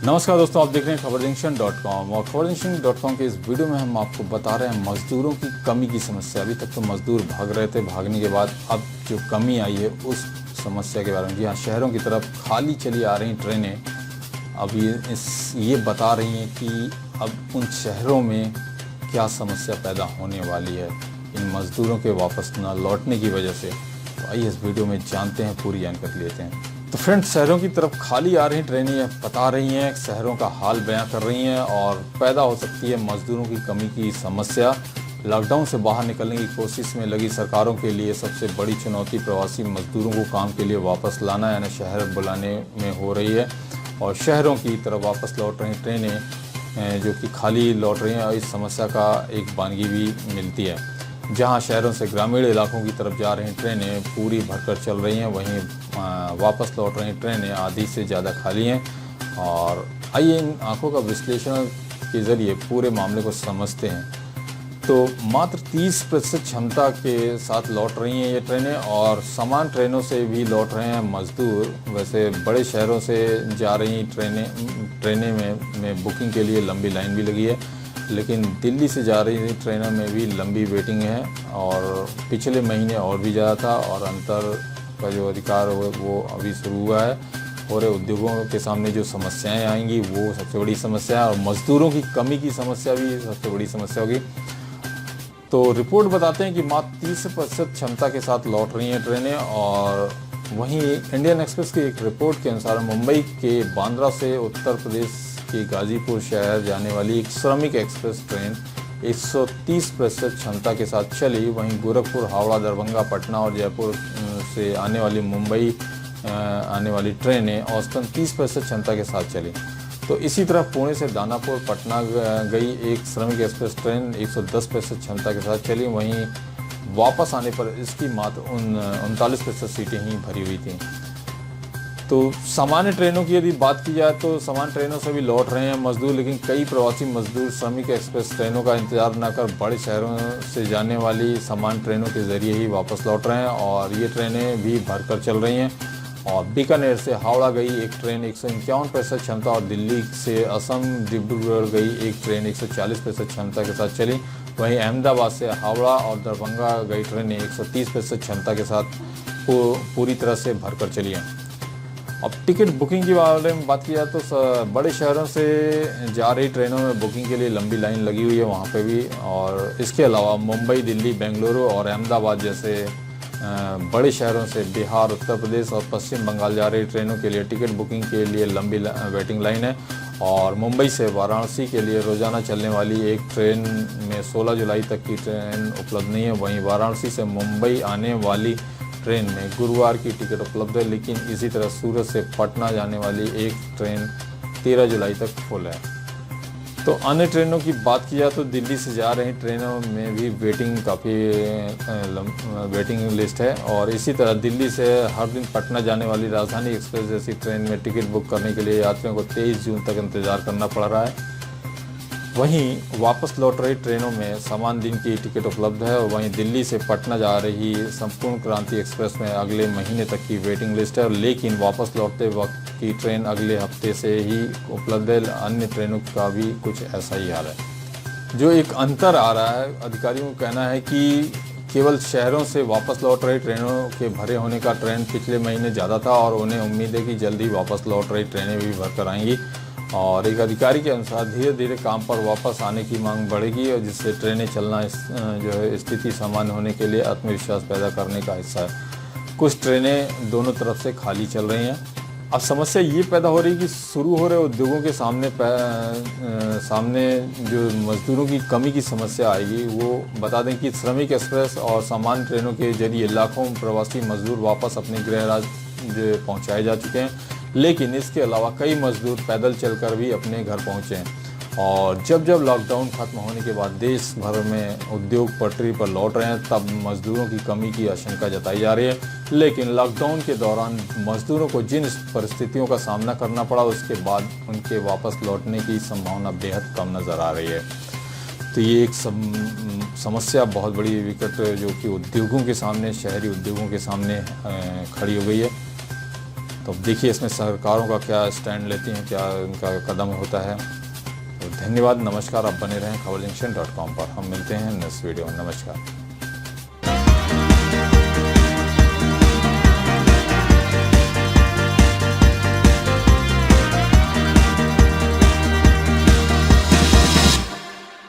नमस्कार दोस्तों, आप देख रहे हैं खबरजंक्शन.com और खबरजंक्शन.com के इस वीडियो में हम आपको बता रहे हैं मज़दूरों की कमी की समस्या। अभी तक तो मज़दूर भाग रहे थे, भागने के बाद अब जो कमी आई है उस समस्या के बारे में। जी हाँ, शहरों की तरफ खाली चली आ रही ट्रेनें अब ये बता रही हैं कि अब उन शहरों में क्या समस्या पैदा होने वाली है इन मज़दूरों के वापस न लौटने की वजह से। तो आइए इस वीडियो में जानते हैं, पूरी जानकारी लेते हैं। तो फ्रेंड्स, शहरों की तरफ खाली आ रही ट्रेनें बता रही हैं, शहरों का हाल बयां कर रही हैं और पैदा हो सकती है मज़दूरों की कमी की समस्या। लॉकडाउन से बाहर निकलने की कोशिश में लगी सरकारों के लिए सबसे बड़ी चुनौती प्रवासी मज़दूरों को काम के लिए वापस लाना यानी शहर बुलाने में हो रही है। और शहरों की तरफ वापस लौट रही ट्रेनें जो कि खाली लौट रही हैं, और इस समस्या का एक बानगी भी मिलती है। जहां शहरों से ग्रामीण इलाकों की तरफ जा रही ट्रेनें पूरी भरकर चल रही हैं, वहीं वापस लौट रही ट्रेनें आधी से ज़्यादा खाली हैं। और आइए इन आंकड़ों का विश्लेषण के ज़रिए पूरे मामले को समझते हैं। तो मात्र 30% क्षमता के साथ लौट रही हैं ये ट्रेनें और समान ट्रेनों से भी लौट रहे हैं मज़दूर। वैसे बड़े शहरों से जा रही ट्रेनें में बुकिंग के लिए लंबी लाइन भी लगी है, लेकिन दिल्ली से जा रही ट्रेनों में भी लंबी वेटिंग है और पिछले महीने और भी ज़्यादा था। और अंतर का जो अधिकार वो अभी शुरू हुआ है और उद्योगों के सामने जो समस्याएं आएंगी वो सबसे बड़ी समस्या है, और मज़दूरों की कमी की समस्या भी सबसे बड़ी समस्या होगी। तो रिपोर्ट बताते हैं कि मात्र 30% क्षमता के साथ लौट रही हैं ट्रेनें। और वहीं इंडियन एक्सप्रेस की एक रिपोर्ट के अनुसार मुंबई के बांद्रा से उत्तर प्रदेश के गाजीपुर शहर जाने वाली एक श्रमिक एक्सप्रेस ट्रेन 130% क्षमता के साथ चली। वहीं गोरखपुर, हावड़ा, दरभंगा, पटना और जयपुर से आने वाली मुंबई आने वाली ट्रेनें औसतन 30% क्षमता के साथ चली। तो इसी तरह पुणे से दानापुर, पटना गई एक श्रमिक एक्सप्रेस ट्रेन 110% क्षमता के साथ चली। वहीं वापस आने पर इसकी मात्र 39% सीटें ही भरी हुई थीं। तो सामान्य ट्रेनों की यदि बात की जाए तो सामान्य ट्रेनों से भी लौट रहे हैं मज़दूर, लेकिन कई प्रवासी मज़दूर श्रमिक एक्सप्रेस ट्रेनों का इंतजार न कर बड़े शहरों से जाने वाली सामान्य ट्रेनों के ज़रिए ही वापस लौट रहे हैं। और ये ट्रेनें भी भरकर चल रही हैं। और बीकानेर से हावड़ा गई एक ट्रेन 151% क्षमता और दिल्ली से असम डिब्रूगढ़ गई एक ट्रेन 140% क्षमता के साथ चली। वहीं अहमदाबाद से हावड़ा और दरभंगा गई ट्रेनें 130% क्षमता के साथ पूरी तरह से भरकर चली हैं। अब टिकट बुकिंग के बारे में बात की जाए तो बड़े शहरों से जा रही ट्रेनों में बुकिंग के लिए लंबी लाइन लगी हुई है वहाँ पे भी। और इसके अलावा मुंबई, दिल्ली, बेंगलुरु और अहमदाबाद जैसे बड़े शहरों से बिहार, उत्तर प्रदेश और पश्चिम बंगाल जा रही ट्रेनों के लिए टिकट बुकिंग के लिए लंबी वेटिंग लाइन है। और मुंबई से वाराणसी के लिए रोज़ाना चलने वाली एक ट्रेन में 16 जुलाई तक की ट्रेन उपलब्ध नहीं है। वहीं वाराणसी से मुंबई आने वाली ट्रेन में गुरुवार की टिकट उपलब्ध है, लेकिन इसी तरह सूरत से पटना जाने वाली एक ट्रेन 13 जुलाई तक फुल है। तो अन्य ट्रेनों की बात की जाए तो दिल्ली से जा रही ट्रेनों में भी काफ़ी वेटिंग लिस्ट है। और इसी तरह दिल्ली से हर दिन पटना जाने वाली राजधानी एक्सप्रेस जैसी ट्रेन में टिकट बुक करने के लिए यात्रियों को 23 जून तक इंतजार करना पड़ रहा है। वहीं वापस लौट रही ट्रेनों में समान दिन की टिकट उपलब्ध है। वहीं दिल्ली से पटना जा रही संपूर्ण क्रांति एक्सप्रेस में अगले महीने तक की वेटिंग लिस्ट है, लेकिन वापस लौटते वक्त की ट्रेन अगले हफ्ते से ही उपलब्ध है। अन्य ट्रेनों का भी कुछ ऐसा ही हाल है। जो एक अंतर आ रहा है, अधिकारियों का कहना है कि केवल शहरों से वापस लौट रही ट्रेनों के भरे होने का ट्रेंड पिछले महीने ज़्यादा था और उन्हें उम्मीद है कि जल्द ही वापस लौट रही ट्रेनें भी भरकर आएंगी। और एक अधिकारी के अनुसार धीरे धीरे काम पर वापस आने की मांग बढ़ेगी, और जिससे ट्रेनें चलना जो है स्थिति सामान्य होने के लिए आत्मविश्वास पैदा करने का हिस्सा है। कुछ ट्रेनें दोनों तरफ से खाली चल रही हैं। अब समस्या ये पैदा हो रही है कि शुरू हो रहे उद्योगों के सामने जो मज़दूरों की कमी की समस्या आएगी। वो बता दें कि श्रमिक एक्सप्रेस और सामान्य ट्रेनों के जरिए लाखों प्रवासी मजदूर वापस अपने गृह राज्य पहुँचाए जा चुके हैं, लेकिन इसके अलावा कई मजदूर पैदल चलकर भी अपने घर पहुंचे हैं। और जब लॉकडाउन खत्म होने के बाद देश भर में उद्योग पटरी पर लौट रहे हैं, तब मजदूरों की कमी की आशंका जताई जा रही है। लेकिन लॉकडाउन के दौरान मजदूरों को जिन परिस्थितियों का सामना करना पड़ा, उसके बाद उनके वापस लौटने की संभावना बेहद कम नज़र आ रही है। तो ये एक समस्या बहुत बड़ी विकट जो कि उद्योगों के सामने, शहरी उद्योगों के सामने खड़ी हो गई है। तो अब देखिए इसमें सरकारों का क्या स्टैंड लेती हैं, क्या उनका कदम होता है। तो धन्यवाद, नमस्कार। आप बने रहें खबर जंक्शन.com पर। हम मिलते हैं नेक्स्ट वीडियो में। नमस्कार।